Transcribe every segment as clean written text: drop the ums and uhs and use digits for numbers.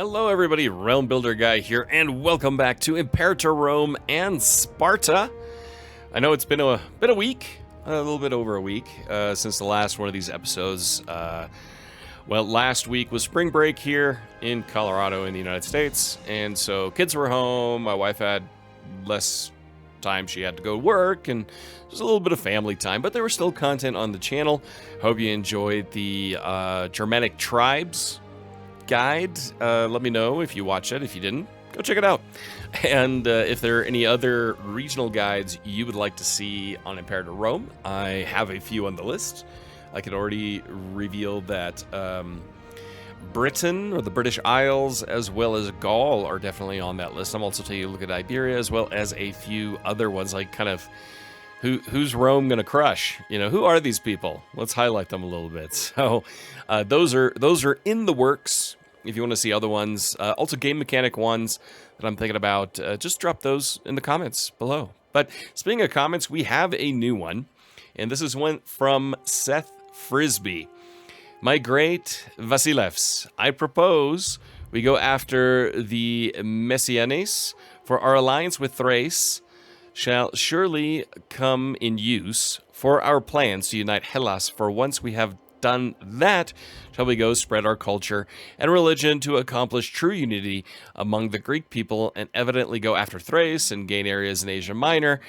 Hello everybody, Realm Builder Guy here, and welcome back to Imperator Rome and Sparta. I know it's been a week, a little bit over a week, since the last one of these episodes. Well, last week was spring break here in Colorado in the United States, and so kids were home, my wife had less time, she had to go to work, and just a little bit of family time, but there was still content on the channel. Hope you enjoyed the Germanic Tribes guide. Let me know if you watched it. If you didn't, go check it out. And if there are any other regional guides you would like to see on Imperator Rome, I have a few on the list. I could already reveal that Britain, or the British Isles, as well as Gaul are definitely on that list. I'm also taking a look at Iberia, as well as a few other ones, like kind of who's Rome gonna crush? You know, who are these people? Let's highlight them a little bit. So those are in the works. If you want to see other ones, also game mechanic ones that I'm thinking about, just drop those in the comments below. But speaking of comments, we have a new one, and this is one from Seth Frisbee. My great Vasilevs, I propose we go after the Messianes, for our alliance with Thrace shall surely come in use for our plans to unite Hellas, for once we have done that, shall we go spread our culture and religion to accomplish true unity among the Greek people, and evidently go after Thrace and gain areas in Asia Minor,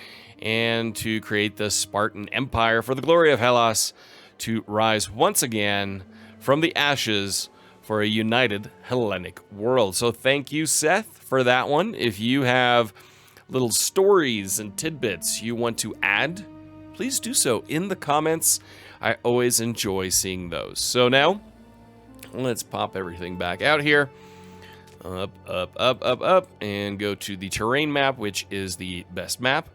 and to create the Spartan Empire for the glory of Hellas, to rise once again from the ashes for a united Hellenic world. So thank you, Seth, for that one. If you have little stories and tidbits you want to add, please do so in the comments. I always enjoy seeing those. So now, let's pop everything back out here. Up, and go to the terrain map, which is the best map.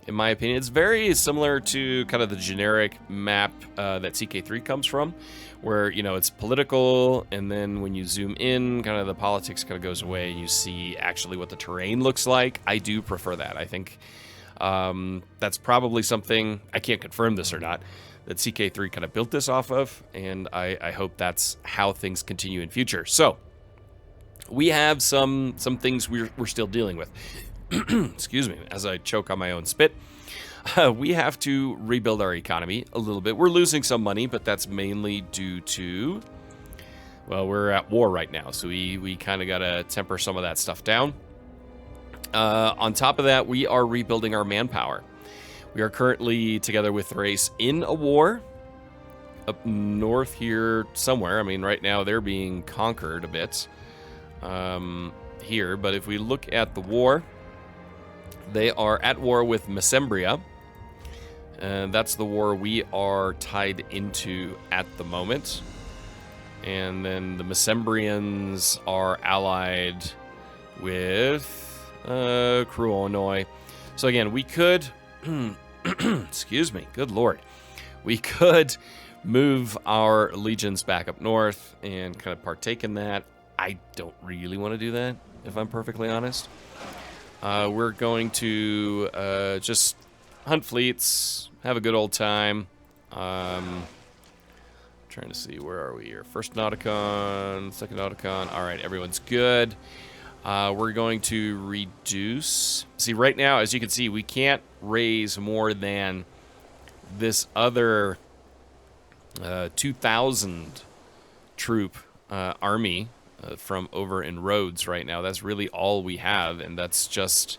In my opinion, it's very similar to kind of the generic map that CK3 comes from, where, you know, it's political, and then when you zoom in, kind of the politics kind of goes away, and you see actually what the terrain looks like. I do prefer that. I think that's probably something, I can't confirm this or not, that CK3 kind of built this off of, and I hope that's how things continue in future. So, we have some things we're still dealing with. Excuse me, as I choke on my own spit. We have to rebuild our economy a little bit. We're losing some money, but that's mainly due to, well, we're at war right now, so we kind of got to temper some of that stuff down. On top of that, we are rebuilding our manpower. We are currently, together with Thrace, in a war up north here somewhere. I mean, right now they're being conquered a bit here, but if we look at the war, they are at war with Mesembria, and that's the war we are tied into at the moment. And then the Mesembrians are allied with Kruonoi. So again, we could excuse me, good lord, we could move our legions back up north and kind of partake in that. I don't really want to do that, if I'm perfectly honest. We're going to just hunt fleets, have a good old time. Trying to see, where are we here? First Nauticon, second Nauticon. All right, everyone's good. We're going to reduce. See, right now, as you can see, we can't raise more than this other 2,000 troop army from over in Rhodes right now. That's really all we have, and that's just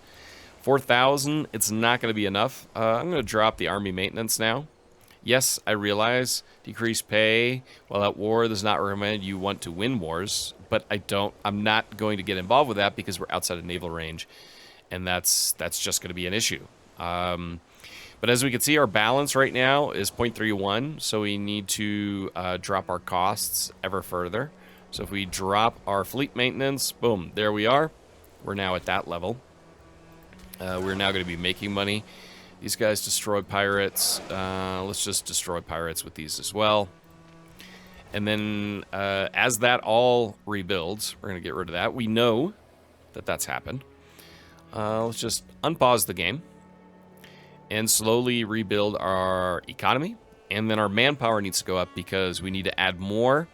4,000. It's not going to be enough. I'm going to drop the army maintenance now. Yes, I realize decreased pay while at war does not recommend you want to win wars, but I'm not going to get involved with that because we're outside of naval range, and that's just going to be an issue. But as we can see, our balance right now is 0.31, so we need to drop our costs ever further. So if we drop our fleet maintenance, boom, there we are. We're now at that level. We're now going to be making money. These guys destroy pirates. Let's just destroy pirates with these as well. And then as that all rebuilds, we're going to get rid of that. We know that that's happened. Let's just unpause the game and slowly rebuild our economy. And then our manpower needs to go up because we need to add more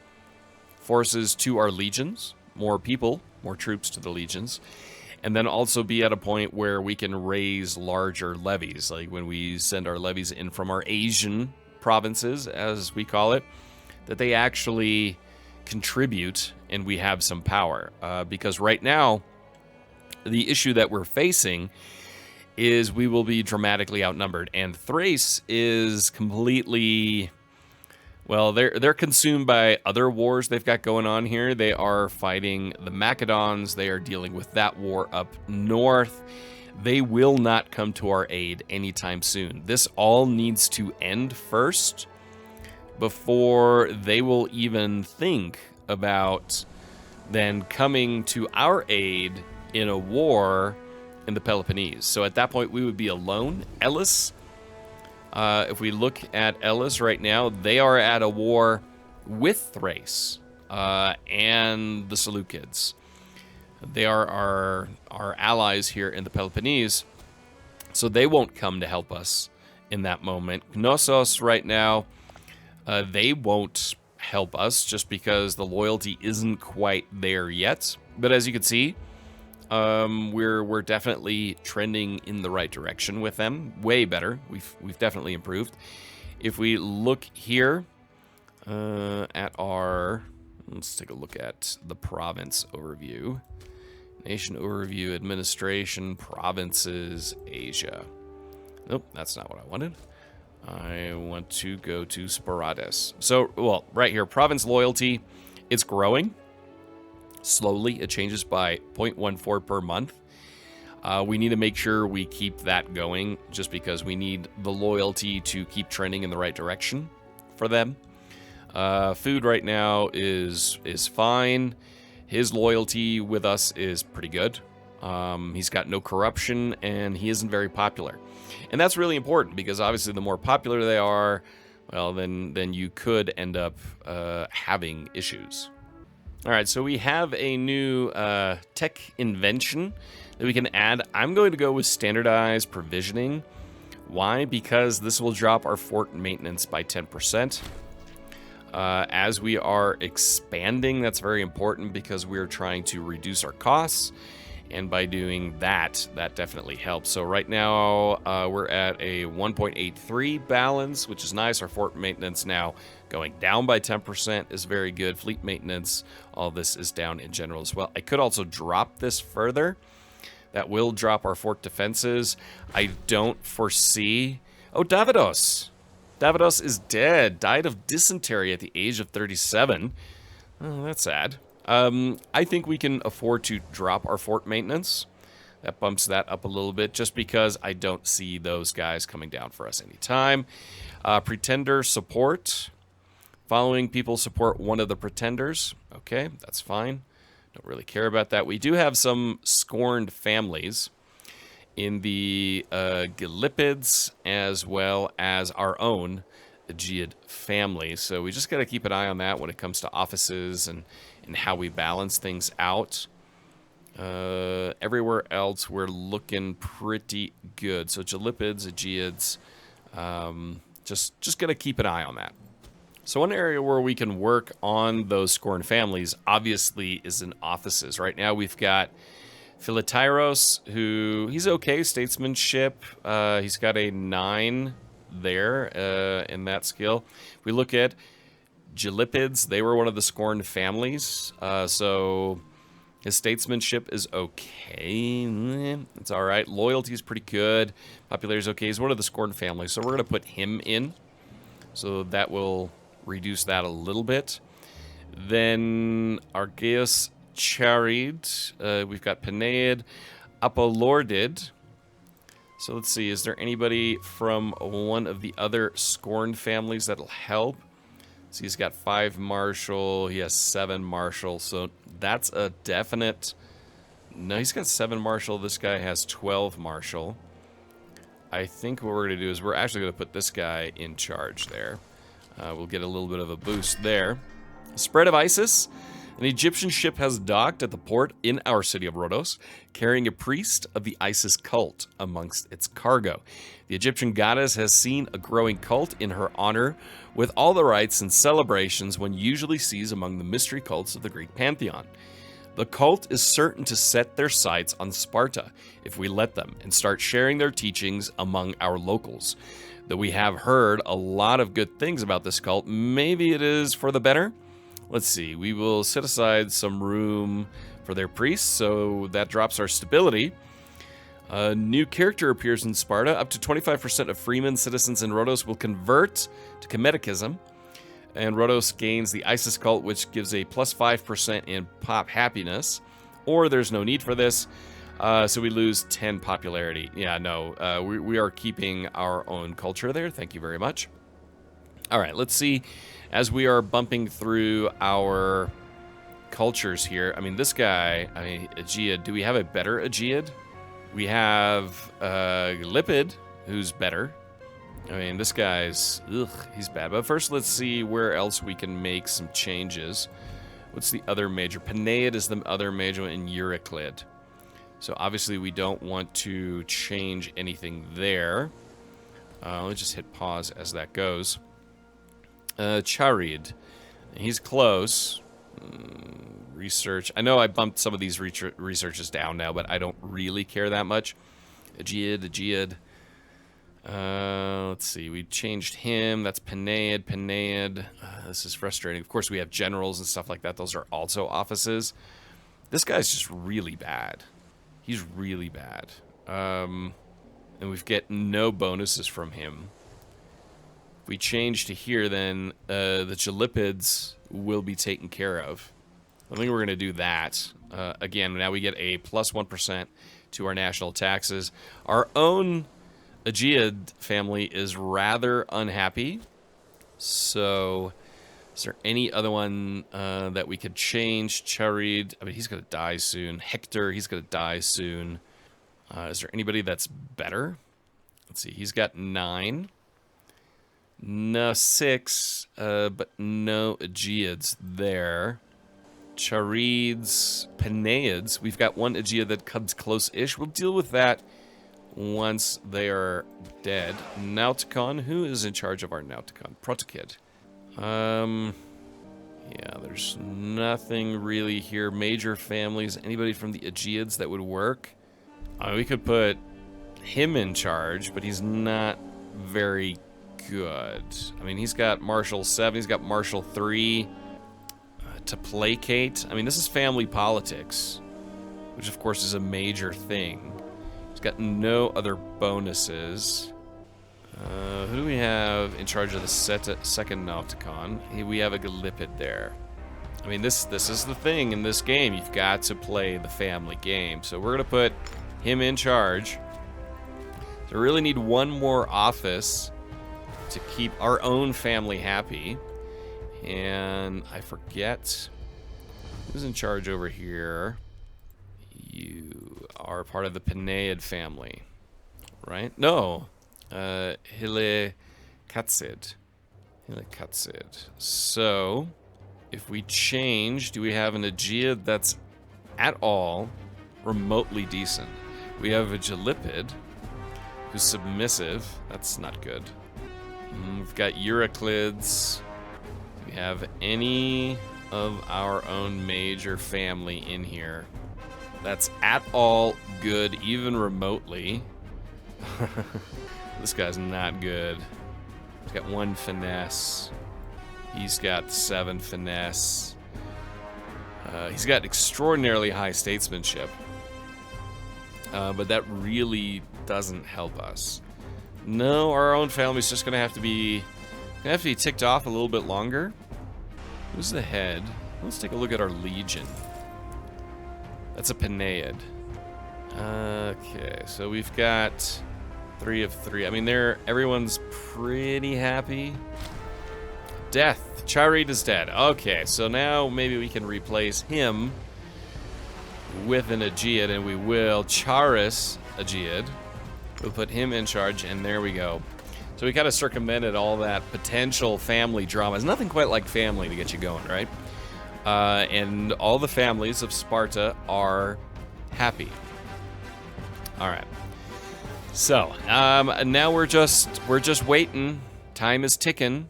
forces to our legions. more people, more troops to the legions, and then also be at a point where we can raise larger levies, like when we send our levies in from our Asian provinces, as we call it, that they actually contribute and we have some power. Because right now, the issue that we're facing is we will be dramatically outnumbered, and Thrace is completely... Well, they're consumed by other wars they've got going on here. They are fighting the Macedons. They are dealing with that war up north. They will not come to our aid anytime soon. This all needs to end first before they will even think about then coming to our aid in a war in the Peloponnese. So at that point, we would be alone. Elis... if we look at Elis right now, they are at a war with Thrace and the Seleucids. They are our allies here in the Peloponnese, so they won't come to help us in that moment. Knossos right now, they won't help us just because the loyalty isn't quite there yet. But as you can see, we're definitely trending in the right direction with them. Way better. We've definitely improved. If we look here at our... Let's take a look at the province overview. Nation overview, administration, provinces, Asia. Nope, that's not what I wanted. I want to go to Sparatus. So, well, right here, province loyalty, it's growing. Slowly, it changes by 0.14 per month. We need to make sure we keep that going just because we need the loyalty to keep trending in the right direction for them. Food right now is fine. His loyalty with us is pretty good. He's got no corruption and he isn't very popular. And that's really important because obviously the more popular they are, well, then you could end up having issues. All right, so we have a new tech invention that we can add. I'm going to go with standardized provisioning. Why? Because this will drop our fort maintenance by 10%. As we are expanding, that's very important because we're trying to reduce our costs. And by doing that, that definitely helps. So right now, we're at a 1.83 balance, which is nice. Our fort maintenance now going down by 10% is very good. Fleet maintenance, all this is down in general as well. I could also drop this further. That will drop our fort defenses. I don't foresee... Oh, Davidos! Davidos is dead. Died of dysentery at the age of 37. Oh, that's sad. I think we can afford to drop our fort maintenance. That bumps that up a little bit just because I don't see those guys coming down for us anytime. Pretender support. Following people support one of the pretenders. Okay, that's fine. Don't really care about that. We do have some scorned families in the Gylipids as well as our own Aegeid family. So we just got to keep an eye on that when it comes to offices and how we balance things out. Everywhere else, we're looking pretty good. So Gylipids, Aegeid's, just got to keep an eye on that. So one area where we can work on those scorned families, obviously, is in offices. Right now, we've got Philotyros, who, he's okay, statesmanship. He's got a 9 there in that skill. If we look at Gylipids, they were one of the scorned families. So his statesmanship is okay. It's all right. Loyalty is pretty good. Popularity is okay. He's one of the scorned families. So we're going to put him in. So that will reduce that a little bit. Then Argeus Charid. We've got Peneid. Apollordid. So let's see. Is there anybody from one of the other scorned families that'll help? So he's got 5 martial. He has 7 martial. So that's a definite... No, he's got 7 martial. This guy has 12 martial. I think what we're going to do is we're actually going to put this guy in charge there. We'll get a little bit of a boost there. Spread of Isis. An Egyptian ship has docked at the port in our city of Rhodes, carrying a priest of the Isis cult amongst its cargo. The Egyptian goddess has seen a growing cult in her honor, with all the rites and celebrations one usually sees among the mystery cults of the Greek pantheon. The cult is certain to set their sights on Sparta if we let them and start sharing their teachings among our locals. Though we have heard a lot of good things about this cult, maybe it is for the better? Let's see, we will set aside some room for their priests, so that drops our stability. A new character appears in Sparta. Up to 25% of freemen, citizens in Rhodes will convert to Comedicism. And Rhodes gains the Isis cult, which gives a plus 5% in pop happiness. Or there's no need for this, so we lose 10 popularity. Yeah, no, we are keeping our own culture there. Thank you very much. All right, let's see. As we are bumping through our cultures here, I mean, this guy, Aegeid, do we have a better Aegeid? We have Lipid, who's better. I mean, this guy's, he's bad. But first, let's see where else we can make some changes. What's the other major? Peneid is the other major in Euroclid. So obviously we don't want to change anything there. Let's just hit pause as that goes. Charid, he's close. Research. I know I bumped some of these researches down now, but I don't really care that much. Aegeid. Let's see. We changed him. That's Peneid. This is frustrating. Of course, we have generals and stuff like that. Those are also offices. This guy's just really bad. He's really bad. And we get no bonuses from him. If we change to here, then the Gelipids will be taken care of. I think we're going to do that. Again, now we get a plus 1% to our national taxes. Our own Aegeid family is rather unhappy. So, is there any other one that we could change? Charid, I mean, he's going to die soon. Hector, he's going to die soon. Is there anybody that's better? Let's see, he's got 9. No, 6, but no Aegiids there. Charids, Penaids. We've got one Aegeid that comes close-ish. We'll deal with that once they are dead. Nauticon, who is in charge of our Nauticon? Protokid. Yeah, there's nothing really here. Major families. Anybody from the Aegeids that would work? We could put him in charge, but he's not very good. I mean, he's got Marshal 7, he's got Marshal 3 to placate. I mean, this is family politics, which of course is a major thing. He's got no other bonuses. Who do we have in charge of the second Nauticon? We have a Galipid there. I mean, this is the thing in this game. You've got to play the family game. So we're going to put him in charge. So we really need one more office to keep our own family happy. And I forget who's in charge over here. You are part of the Peneid family, right? No, Hilikatsid. So, if we change, do we have an Aegeid that's at all remotely decent? We have a Gelipid who's submissive. That's not good. We've got Euroclids. Do we have any of our own major family in here that's at all good, even remotely? This guy's not good. He's got 1 finesse. He's got 7 finesse. He's got extraordinarily high statesmanship. But that really doesn't help us. No, our own family's just gonna have to be ticked off a little bit longer. Who's the head? Let's take a look at our legion. That's a Peneid. Okay, so we've got 3 of 3. I mean, everyone's pretty happy. Death. Charid is dead. Okay, so now maybe we can replace him with an Aegeid, and we will. Charis Aegeid. We'll put him in charge, and there we go. So we kind of circumvented all that potential family drama. There's nothing quite like family to get you going, right? And all the families of Sparta are happy. All right. So now we're just waiting. Time is ticking.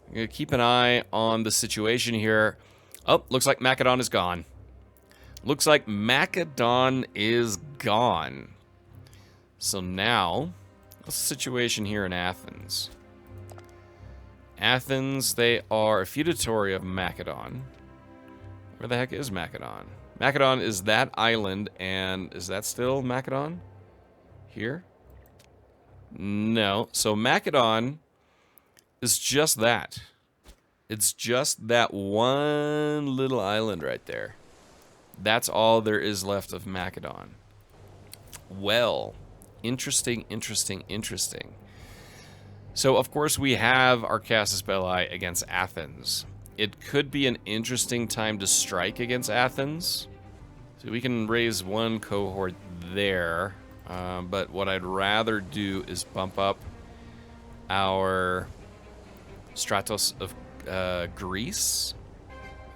We're gonna keep an eye on the situation here. Oh, looks like Macedon is gone. Looks like Macedon is gone. So now, what's the situation here in Athens? Athens, they are a feudatory of Macedon. Where the heck is Macedon? Macedon is that island, and is that still Macedon? Here? No. So Macedon is just that. It's just that one little island right there. That's all there is left of Macedon. Well, interesting, interesting, interesting. So, of course, we have our Casus Belli against Athens. It could be an interesting time to strike against Athens. So we can raise one cohort there. But what I'd rather do is bump up our Stratos of Greece.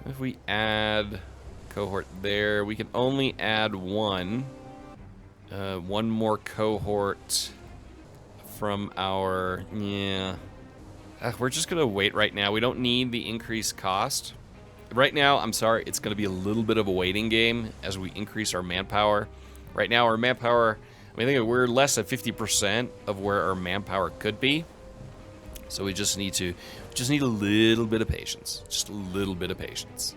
If we add cohort there, we can only add one. One more cohort from our... Yeah. We're just going to wait right now. We don't need the increased cost. Right now, I'm sorry, it's going to be a little bit of a waiting game as we increase our manpower. Right now, our manpower... I think we're less than 50% of where our manpower could be. So we just need a little bit of patience. Just a little bit of patience.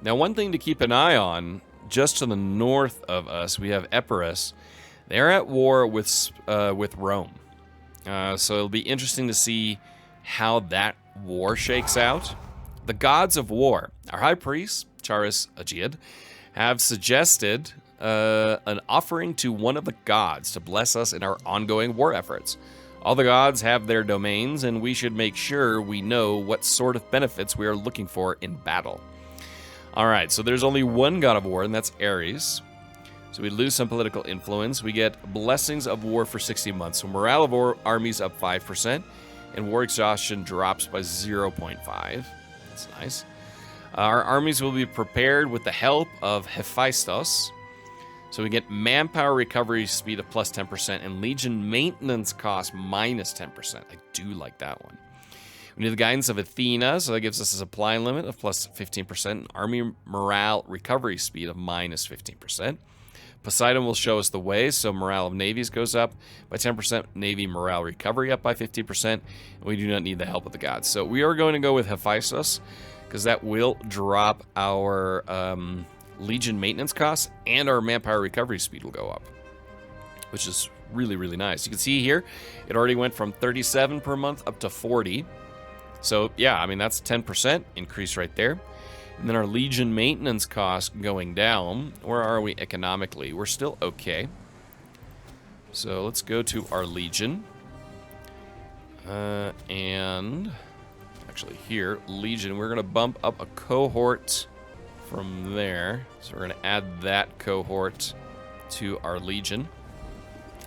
Now, one thing to keep an eye on, just to the north of us, we have Epirus. They're at war with Rome. So it'll be interesting to see how that war shakes out. The gods of war, our high priest, Charis Aegeid, have suggested an offering to one of the gods to bless us in our ongoing war efforts. All the gods have their domains, and we should make sure we know what sort of benefits we are looking for in battle. Alright, so there's only one god of war, and that's Ares. So we lose some political influence. We get blessings of war for 60 months. So morale of war armies up 5%, and war exhaustion drops by 0.5. That's nice. Our armies will be prepared with the help of Hephaestus. So we get manpower recovery speed of plus 10% and legion maintenance cost minus 10%. I do like that one. We need the guidance of Athena, so that gives us a supply limit of plus 15%, and army morale recovery speed of minus 15%. Poseidon will show us the way, so morale of navies goes up by 10%, navy morale recovery up by 50%, and we do not need the help of the gods. So we are going to go with Hephaestus, because that will drop our legion maintenance costs, and our manpower recovery speed will go up, which is really, really nice. You can see here, it already went from 37 per month up to 40. So yeah, I mean, that's 10% increase right there. And then our legion maintenance costs going down. Where are we economically? We're still okay. So let's go to our legion. And actually here, legion, we're going to bump up a cohort from there. So we're going to add that cohort to our legion,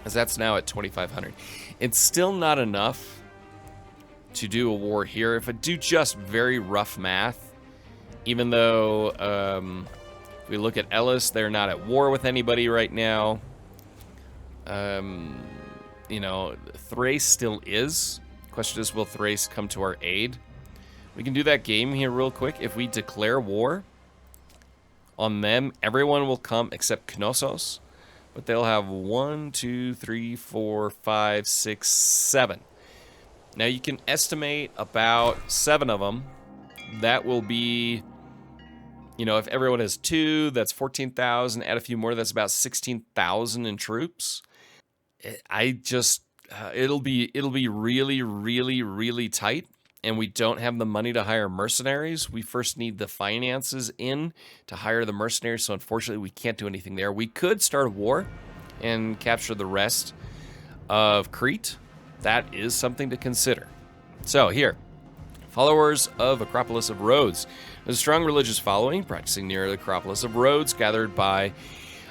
as that's now at 2,500. It's still not enough to do a war here. If I do just very rough math, even though if we look at Elis, they're not at war with anybody right now. You know, Thrace still is. Question is, will Thrace come to our aid? We can do that game here real quick. If we declare war on them, everyone will come except Knossos. But they'll have 1, 2, 3, 4, 5, 6, 7. Now you can estimate about 7 of them. That will be, you know, if everyone has 2, that's 14,000. Add a few more, that's about 16,000 in troops. It'll be really, really, really tight. And we don't have the money to hire mercenaries. We first need the finances in to hire the mercenaries. So unfortunately, we can't do anything there. We could start a war and capture the rest of Crete. That is something to consider. So here, followers of Acropolis of Rhodes. There's a strong religious following practicing near the Acropolis of Rhodes, gathered by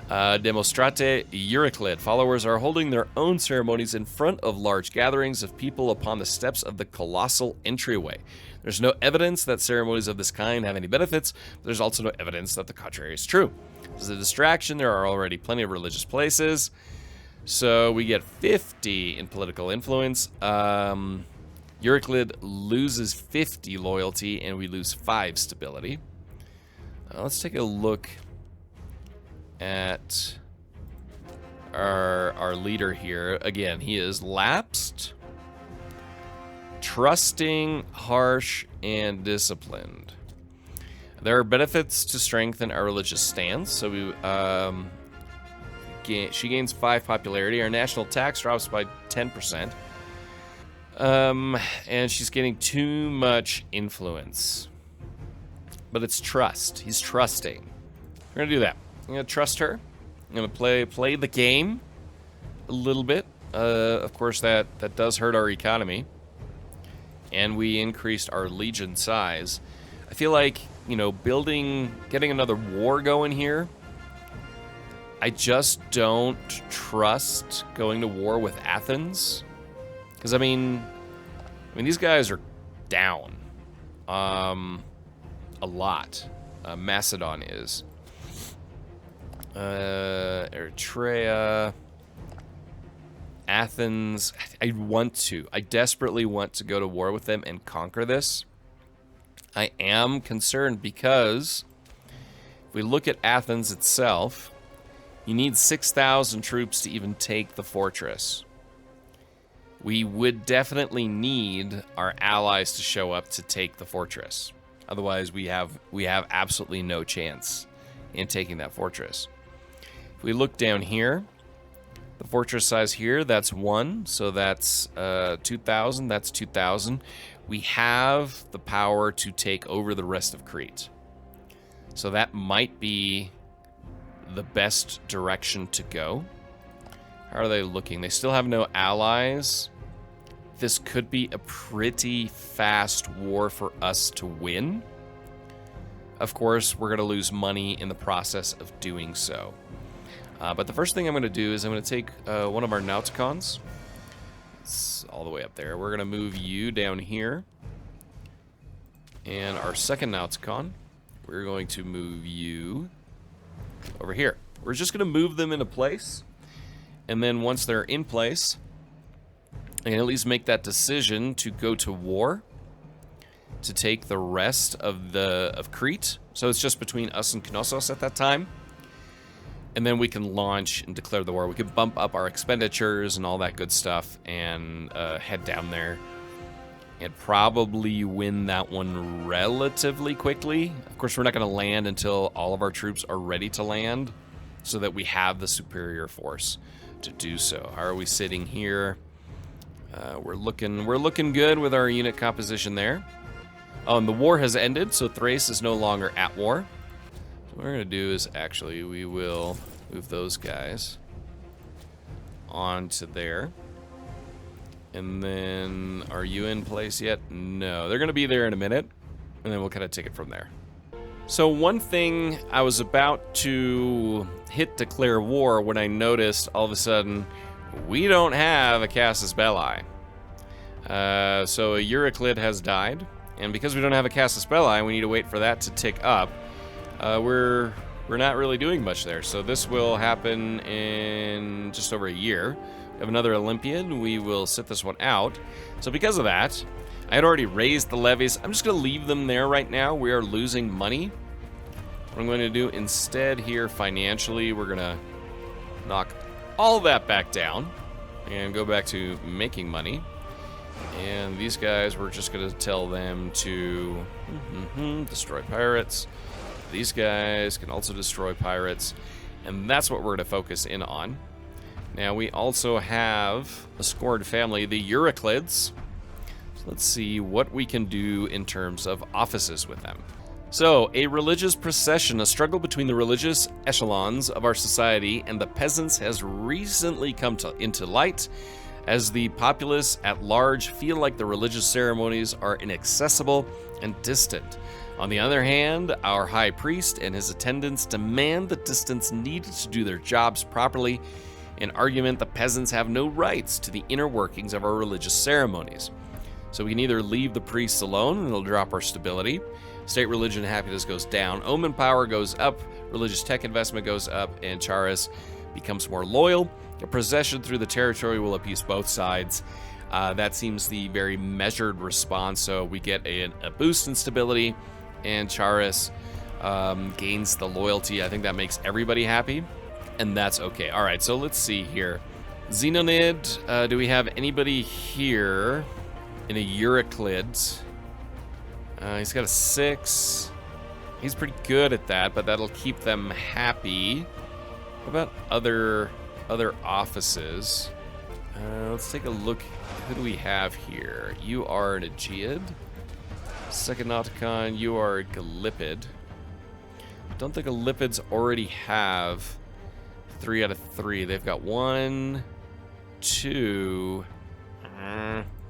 Demostrate Euroclid. Followers are holding their own ceremonies in front of large gatherings of people upon the steps of the colossal entryway. There's no evidence that ceremonies of this kind have any benefits, but there's also no evidence that the contrary is true. This is a distraction. There are already plenty of religious places. So we get 50 in political influence. Euroclid loses 50 loyalty, and we lose 5 stability. Let's take a look at our leader here. Again, he is lapsed, trusting, harsh, and disciplined. There are benefits to strengthen our religious stance. So she gains 5 popularity. Our national tax drops by 10%. And she's getting too much influence. But it's trust. He's trusting. We're gonna do that. I'm gonna trust her. I'm gonna play the game a little bit. Of course, that does hurt our economy. And we increased our legion size. I feel like, you know, getting another war going here, I just don't trust going to war with Athens. Because, I mean, these guys are down. A lot. Macedon is. Eritrea. Athens. I desperately want to go to war with them and conquer this. I am concerned because if we look at Athens itself, you need 6,000 troops to even take the fortress. We would definitely need our allies to show up to take the fortress. Otherwise, we have absolutely no chance in taking that fortress. If we look down here, the fortress size here, that's 1, so that's 2,000, that's 2,000. We have the power to take over the rest of Crete. So that might be the best direction to go. How are they looking? They still have no allies. This could be a pretty fast war for us to win. Of course, we're going to lose money in the process of doing so. But the first thing I'm going to do is I'm going to take one of our Nauticons. It's all the way up there. We're going to move you down here. And our second Nauticon, we're going to move you over here. We're just going to move them into place. And then once they're in place, I can at least make that decision to go to war to take the rest of Crete. So it's just between us and Knossos at that time. And then we can launch and declare the war. We can bump up our expenditures and all that good stuff and head down there and probably win that one relatively quickly. Of course, we're not going to land until all of our troops are ready to land so that we have the superior force to do so. How are we sitting here? We're looking good with our unit composition there. Oh, and the war has ended, so Thrace is no longer at war. What we're going to do is actually we will move those guys onto there. And then, are you in place yet? No, they're going to be there in a minute, and then we'll kind of take it from there. So one thing, I was about to hit declare war when I noticed all of a sudden we don't have a Casus Belli. So a Euroclid has died, and because we don't have a Casus Belli, we need to wait for that to tick up. We're not really doing much there, so this will happen in just over a year. We have another Olympian. We will sit this one out. So because of that, I had already raised the levies. I'm just going to leave them there right now. We are losing money. What I'm going to do instead here financially, we're going to knock all that back down and go back to making money. And these guys, we're just going to tell them to destroy pirates. These guys can also destroy pirates. And that's what we're going to focus in on. Now, we also have a scored family, the Euroclids. So let's see what we can do in terms of offices with them. So, a religious procession, a struggle between the religious echelons of our society and the peasants has recently come into light, as the populace at large feel like the religious ceremonies are inaccessible and distant. On the other hand, our high priest and his attendants demand the distance needed to do their jobs properly, an argument the peasants have no rights to the inner workings of our religious ceremonies. So we can either leave the priests alone and it'll drop our stability. State religion happiness goes down. Omen power goes up. Religious tech investment goes up. And Charis becomes more loyal. A procession through the territory will appease both sides. That seems the very measured response. So we get a boost in stability. And Charis gains the loyalty. I think that makes everybody happy, and that's okay. All right, so let's see here. Xenonid, do we have anybody here in a Euroclids? He's got a 6. He's pretty good at that, but that'll keep them happy. What about other offices? Let's take a look. Who do we have here? You are an Aegeid. Second Nauticon, you are a Gallipid. I don't think Gallipids already have 3 out of 3. They've got 1, 2.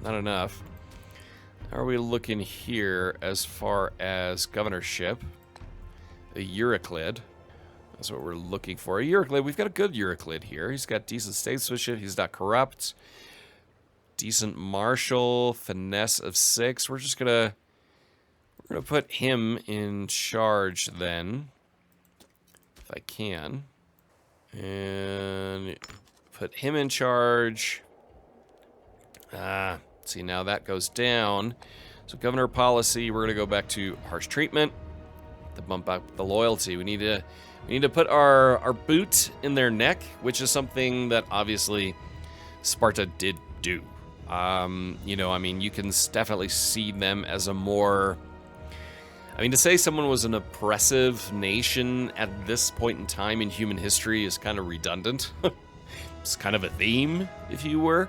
Not enough. How are we looking here as far as governorship? A Euroclid. That's what we're looking for. A Euroclid. We've got a good Euroclid here. He's got decent statesmanship. He's not corrupt. Decent martial. Finesse of 6. We're gonna put him in charge then, if I can, and put him in charge. See, now that goes down. So governor policy, we're gonna go back to harsh treatment to bump up the loyalty. We need to put our boot in their neck, which is something that obviously Sparta did do. You know, I mean, you can definitely see them as a more, I mean, to say someone was an oppressive nation at this point in time in human history is kind of redundant. It's kind of a theme, if you were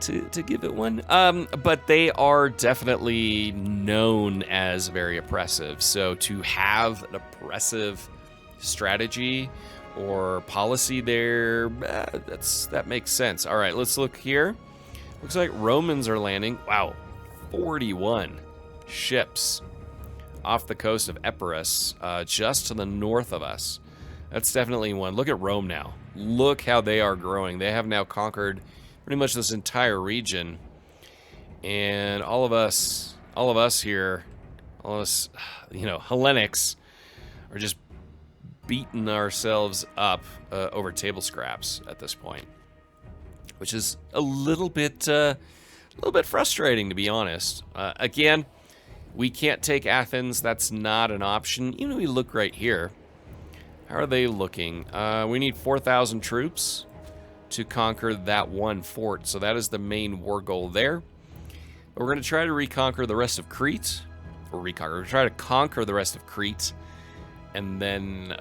to give it one. But they are definitely known as very oppressive. So to have an oppressive strategy or policy there, that makes sense. All right, let's look here. Looks like Romans are landing. Wow, 41 ships off the coast of Epirus, just to the north of us. That's definitely one. Look at Rome now. Look how they are growing. They have now conquered pretty much this entire region. And all of us here, all of us, you know, Hellenics, are just beating ourselves up over table scraps at this point, which is a little bit frustrating, to be honest. Again, we can't take Athens. That's not an option. Even if we look right here, how are they looking? We need 4,000 troops to conquer that one fort. So that is the main war goal there. But we're going to try to reconquer the rest of Crete. Or we're going to try to conquer the rest of Crete. And then,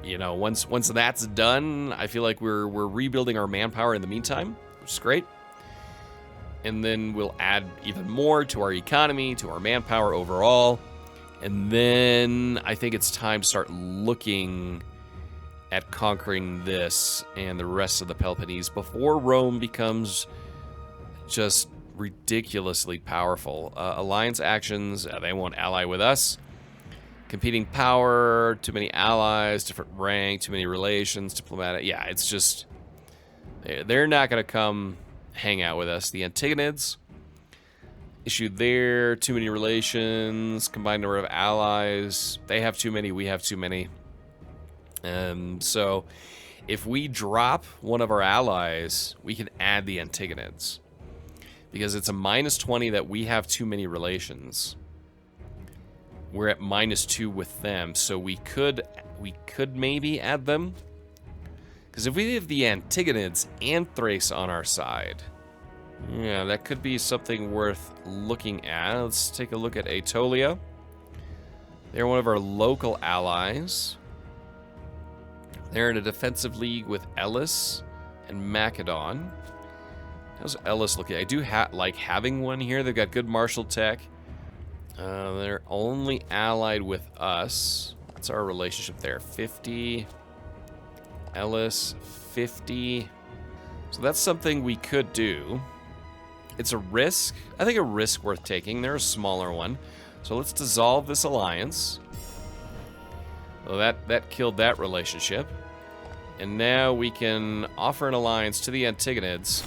you know, once that's done, I feel like we're rebuilding our manpower in the meantime, which is great. And then we'll add even more to our economy, to our manpower overall. And then I think it's time to start looking at conquering this and the rest of the Peloponnese before Rome becomes just ridiculously powerful. Alliance actions, they won't ally with us. Competing power, too many allies, different rank, too many relations, diplomatic. Yeah, it's just, they're not going to come hang out with us. The Antigonids, issue there, too many relations, combined number of allies. They have too many, we have too many. So if we drop one of our allies, we can add the Antigonids. Because it's a -20 that we have too many relations. We're at -2 with them, so we could maybe add them. Because if we have the Antigonids and Thrace on our side, yeah, that could be something worth looking at. Let's take a look at Aetolia. They're one of our local allies. They're in a defensive league with Elis and Macedon. How's Elis looking? I do like having one here. They've got good martial tech. They're only allied with us. What's our relationship there? 50. Elis, 50. So that's something we could do. It's a risk. I think a risk worth taking. They're a smaller one. So let's dissolve this alliance. Well, that killed that relationship. And now we can offer an alliance to the Antigonids.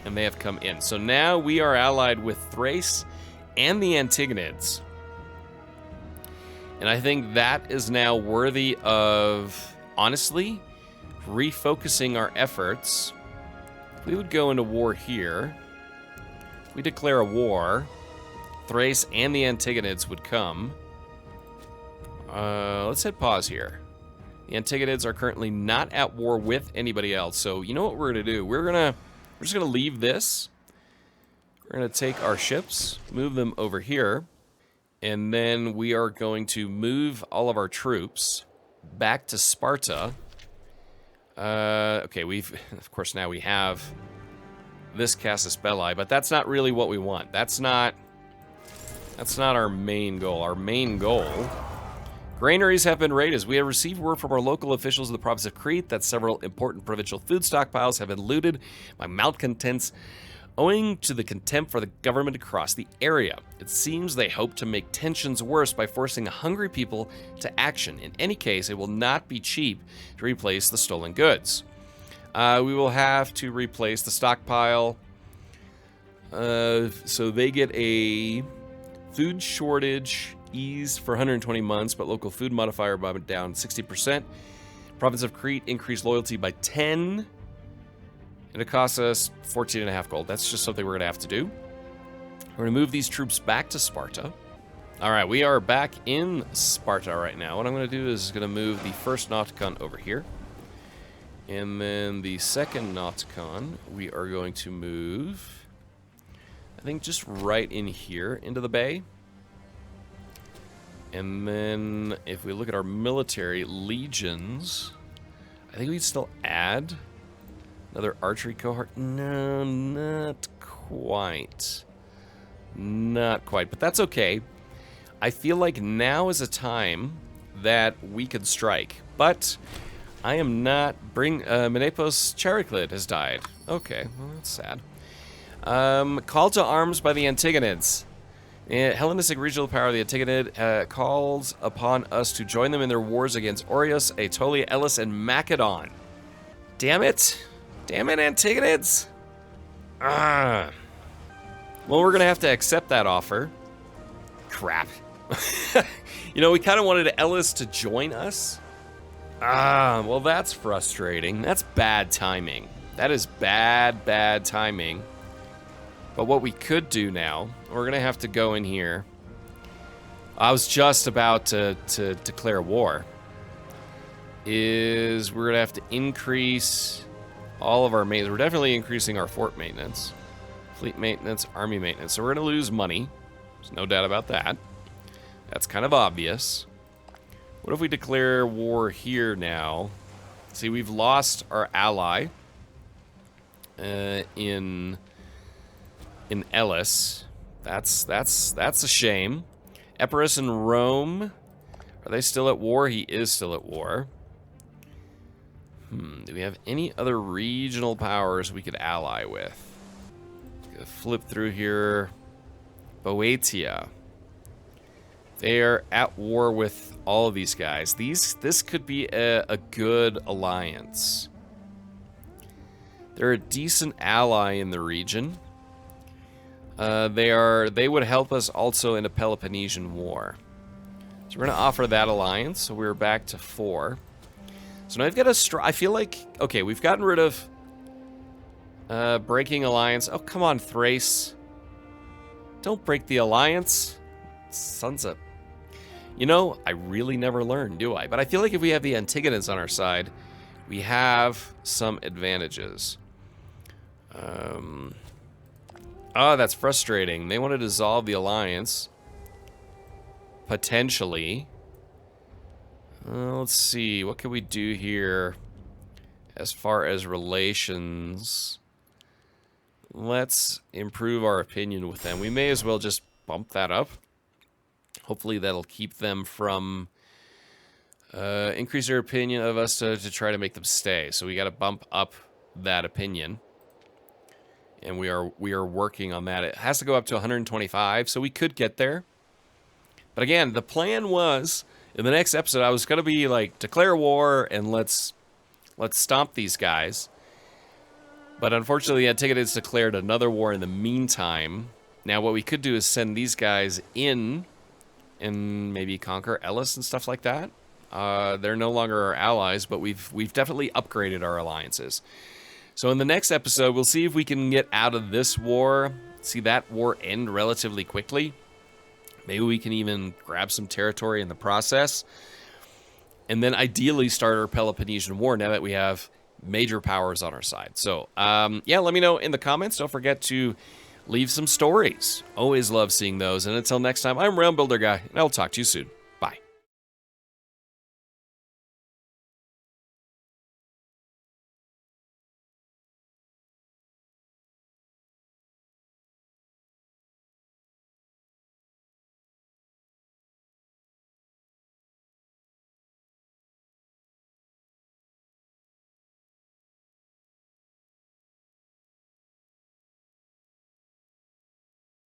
And they have come in. So now we are allied with Thrace and the Antigonids. And I think that is now worthy of, honestly, refocusing our efforts. We would go into war here. We declare a war. Thrace and the Antigonids would come. Let's hit pause here. The Antigonids are currently not at war with anybody else. So you know what we're going to do? We're just going to leave this. We're going to take our ships, move them over here, and then we are going to move all of our troops back to Sparta. Okay, of course, now we have this Casus Belli, but that's not really what we want. That's not our main goal. Our main goal... Granaries have been raided. We have received word from our local officials of the province of Crete that several important provincial food stockpiles have been looted by malcontents owing to the contempt for the government across the area. It seems they hope to make tensions worse by forcing hungry people to action. In any case, it will not be cheap to replace the stolen goods. We will have to replace the stockpile. So they get a food shortage ease for 120 months, but local food modifier down 60%. Province of Crete increased loyalty by 10. And it costs us 14.5 gold. That's just something we're going to have to do. We're going to move these troops back to Sparta. All right, we are back in Sparta right now. What I'm going to do is going to move the first Nauticon over here. And then the second Nauticon, we are going to move, I think, just right in here into the bay. And then if we look at our military legions, I think we'd still add another archery cohort. No, not quite. Not quite, but that's okay. I feel like now is a time that we could strike, but I am not Menepos Euroclid has died. Okay, well, that's sad. Call to arms by the Antigonids. Hellenistic regional power, the Antigonid, calls upon us to join them in their wars against Oreos, Aetolia, Elis, and Macedon. Damn it. Damn it, Antigonids. Well, we're going to have to accept that offer. Crap. You know, we kind of wanted Elis to join us. Well, that's frustrating. That's bad timing. That is bad timing. But what we could do now, we're going to have to go in here. I was just about to declare war. We're going to have to increase all of our maintenance. We're definitely increasing our fort maintenance, fleet maintenance, army maintenance. So we're going to lose money. There's no doubt about that. That's kind of obvious. What if we declare war here now? See, we've lost our ally in Elis. That's a shame. Epirus and Rome, are they still at war? He is still at war. Do we have any other regional powers we could ally with? Flip through here. Boeotia. They are at war with all of these guys. This could be a good alliance. They're a decent ally in the region. They would help us also in a Peloponnesian war. So we're going to offer that alliance. So we're back to 4. So now I've got I feel like, okay, we've gotten rid of breaking alliance. Oh, come on, Thrace. Don't break the alliance. Sons of... You know, I really never learn, do I? But I feel like if we have the Antigonids on our side, we have some advantages. Oh, that's frustrating. They want to dissolve the alliance. Potentially. Let's see. What can we do here as far as relations? Let's improve our opinion with them. We may as well just bump that up. Hopefully that'll keep them from... increase their opinion of us to try to make them stay. So we got to bump up that opinion. And we are working on that. It has to go up to 125, so we could get there. But again, the plan was, in the next episode, I was going to be like, declare war, and let's stomp these guys. But unfortunately, Antigonids declared another war in the meantime. Now, what we could do is send these guys in and maybe conquer Elis and stuff like that. They're no longer our allies, but we've definitely upgraded our alliances. So in the next episode, we'll see if we can get out of this war, see that war end relatively quickly. Maybe we can even grab some territory in the process. And then ideally start our Peloponnesian War now that we have major powers on our side. So, yeah, let me know in the comments. Don't forget to leave some stories. Always love seeing those. And until next time, I'm Realm Builder Guy, and I'll talk to you soon.